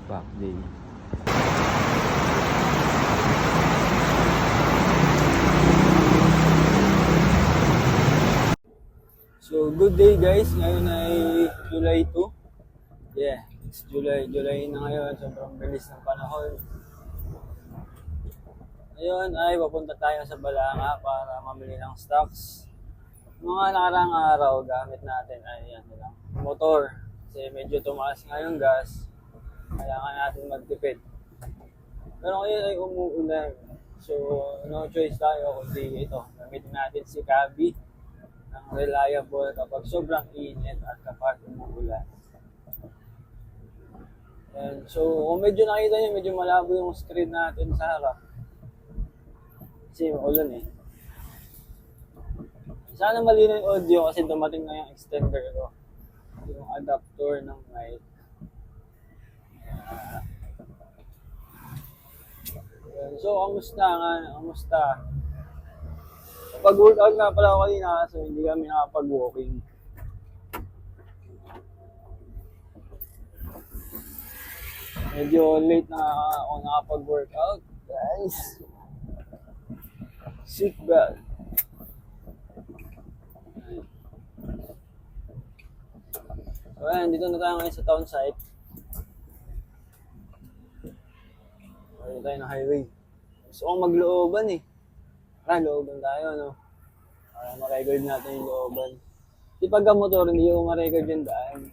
back day. So, good day guys. Ngayon ay July 2. Yeah, it's July na ngayon. Sobrang bilis ng panahon. Ngayon ay papunta tayo sa Balanga para mamili ng stocks. Mga nakaraang araw, gamit natin ay motor. Kasi medyo tumaas nga yung gas. Kailangan natin magtipid. Pero ngayon ay umuulan. So, no choice tayo kundi ito. Gamitin natin si Kabi ng reliable kapag sobrang init at kapag umuulan. And so, kung medyo nakita nyo, medyo malabo yung screen natin sa harap. Kasi maulan eh. Sana malinaw yung audio kasi dumating na yung extender ko. Yung adapter ng mic. So, kamusta? Pag-workout nga pala ako kanina so hindi kami nakapag-walking. Medyo late na ako nakapag-workout, guys. Seatbelt. So, ayan, dito na tayo ngayon sa town site. Dito tayo ng highway. Gusto kong maglooban eh. Looban tayo, no? Para ma-record natin yung looban. Di pagka motor, hindi ko ma-record yung daan.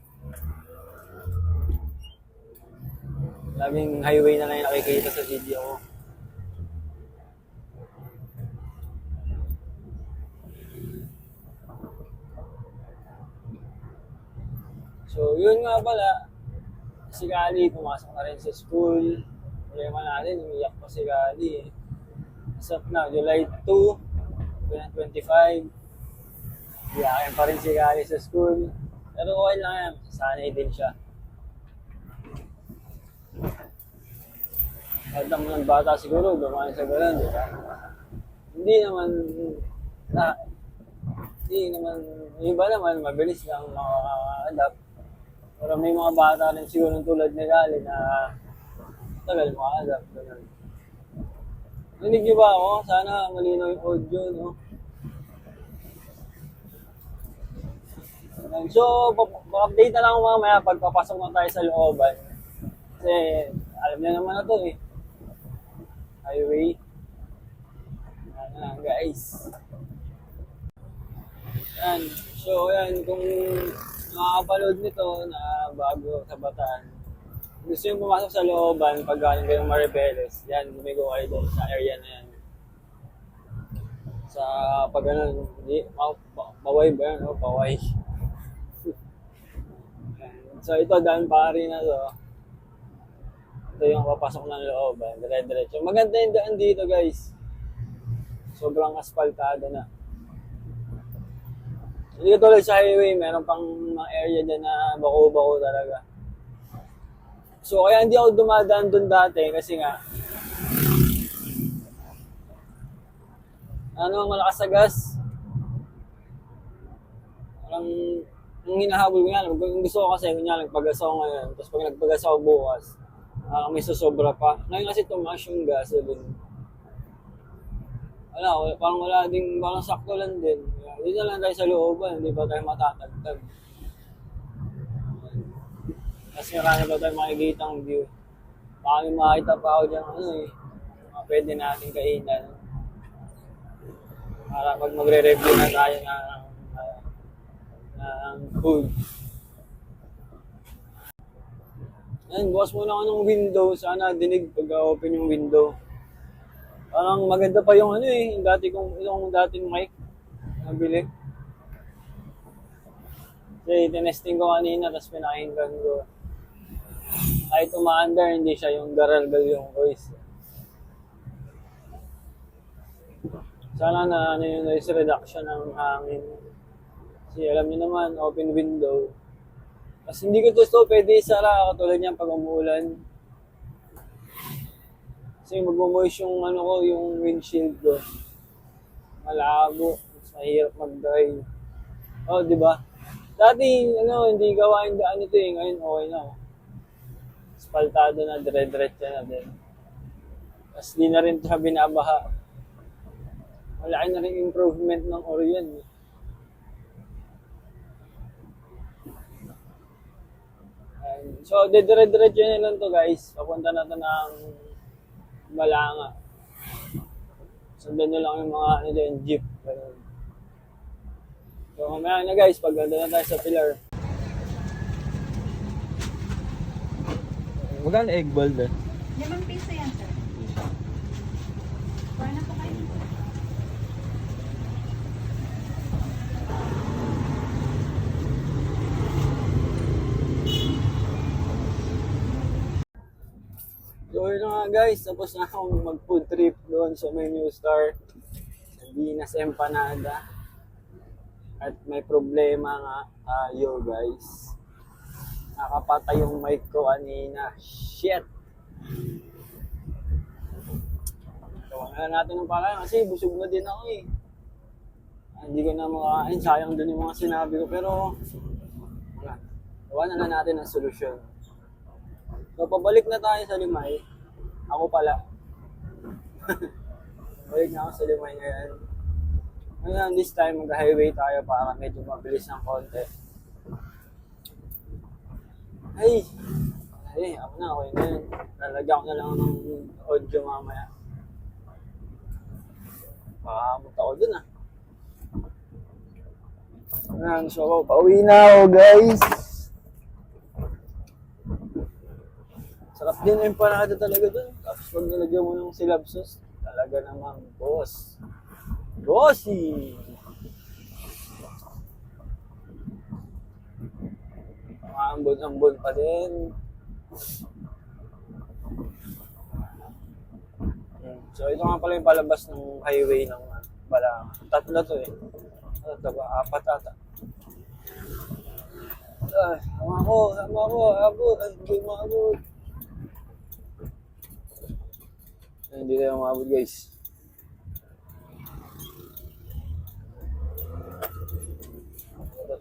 Laging highway na lang yung nakikita sa video ko. So, yun nga pala. Si Kali, pumasok na rin sa school. Problema natin, umiyak pa si Kali eh. As of now, July 2, 2025. Iyakin pa rin si Kali sa school. Pero okay lang yan, sanay din siya. Kahit naman ng bata siguro, dumaan sa gano'n, di ba? Hindi naman, yung iba naman, mabilis lang maka-adapt. Pero may mga bata rin siguro tulad ni Kali na tagal maka-adapt. Narinig niyo ba ako? Sana malinaw yung audio, no? So, update na lang ako mamaya pagpapasok na tayo sa looban. Kasi, alam niyo naman na to eh. Highway. Yan guys. Yan. So, yan. Kung nakakapanood nito na bago sa Bataan, gusto yung pumasok sa looban pag galing kayong Maribeles, yan, lumigo kayo doon sa area na yan. Sa pag ano, Baway ba yan? O, Baway. So ito, daan pari na to. Ito yung papasok ng looban, dire-diretso. Maganda yung daan dito guys. Sobrang aspaltado na. Hindi ko tuloy sa highway, meron pang mga area dyan na bako-bako talaga. So, kaya hindi ako dumadaan doon dati kasi nga malakas sa gas. Parang ang hinahabol ko nga, kung gusto ko kasi, kunya nagpagas ako ngayon, tapos pag nagpagas ako bukas, may susobra pa. Ngayon kasi tumaas yung gas doon. Parang sakto lang din. Hindi na lang tayo sa looban, hindi pa tayo matatagtag. Kasi marami pa tayo makikita ang view. Baka may makita pa ako dyan, mga pwede natin kainan. Para pag magre-review na tayo ng food. Ayan, bukas muna ako ng window. Sana dinig pag open yung window. Parang maganda pa yung yung dating mic. Nabili. Kasi tinesting ko kanina, tapos pinakinggan ko. Kahit umaandar, hindi siya yung garalgal yung voice. Sana na yung noise reduction ng hangin. Kasi alam niyo naman, open window. Kasi hindi ko to pwede isara katulad niyan pag umuulan. Kasi magmo-moist yung yung windshield ko. Malabo. Mahirap mag-drive. Oh, di ba? Dati, hindi gawain daan ito eh. Ngayon, okay na. Aspaltado na, dire-diretso na din. Tapos di na rin siya binabaha. Malaki na rin improvement ng Orion. So, dire-diretso na lang to guys. Papunta na to ng Balanga. Sundan nyo lang yung mga jeep. Ganun. So, mamaya na guys, pagkanda na tayo sa Pilar. Magkano egg ball doon? 5 piso yan, sir. Kuha na po kayo. So yun na nga guys, tapos na akong mag-food trip doon sa may New Star sa Dinas Empanada. At may problema nga tayo guys. Nakapatay yung mic ko kanina. Shit! Gawa na natin ng pakain kasi busog na din ako eh. Hindi ko na makakain. Sayang din yung mga sinabi ko. Pero wala. Gawa na lang natin ang solusyon. So pabalik na tayo sa Limay. Ako pala. Balik na ako sa Limay ngayon. Ngayon this time mag-highway tayo para medyo mabilis ng konti. Ay, ako na, okay na yun. Lalagyan ko na lang ng audio mamaya. Makakamot ako dun ah. Ayan, so pauwi na ako guys. Sarap din yung empanada talaga dun. Tapos pag nilagyan mo ng silab sauce, talaga namang boss. Bossy! Ambon-ambon pa din. So ito nga pala yung palabas ng highway ng Balanga. Tatlo to eh. Tatlo ba? 4 ata. Sama ko, abot. Hindi maabot. Hindi tayo maabot guys.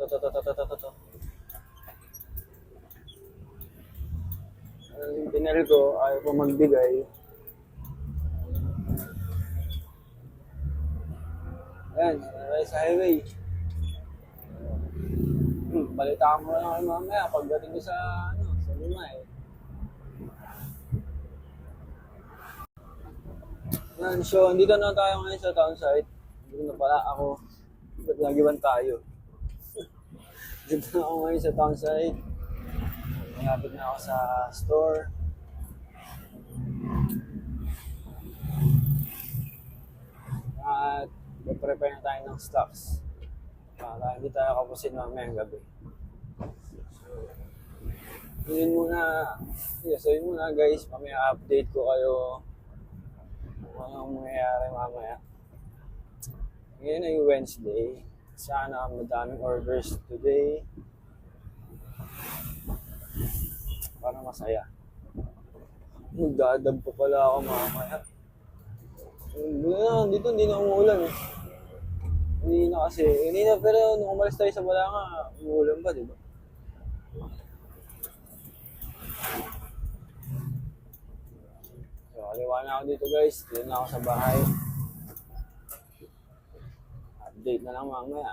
Ito. Yung pinari ko, ayaw ko magbigay. Ayan, sa highway. Balitaan mo lang kayo mamaya pagdating ko sa Limay. Ayan, so dito na tayo ngayon sa town site. Dito na pala ako. Ba't nagiban tayo? Dito na ako ngayon sa town site. Malapit na ako sa store. At mag-prepare na tayo ng stocks para hindi tayo kapusin mamayang gabi. So, yun muna guys. Mamaya update ko kayo kung anong mangyayari mamaya. Ngayon ay Wednesday. Sana madaming orders today. Para masaya. Magdadab pa pala ako mamaya. Dito hindi na umuulan eh. Hindi na kasi. Hindi na, pero nung umalis tayo sa Balanga, umuulan pa, di ba? So, kaliwa na ako dito guys. Dito na ako sa bahay. Update na lang mamaya.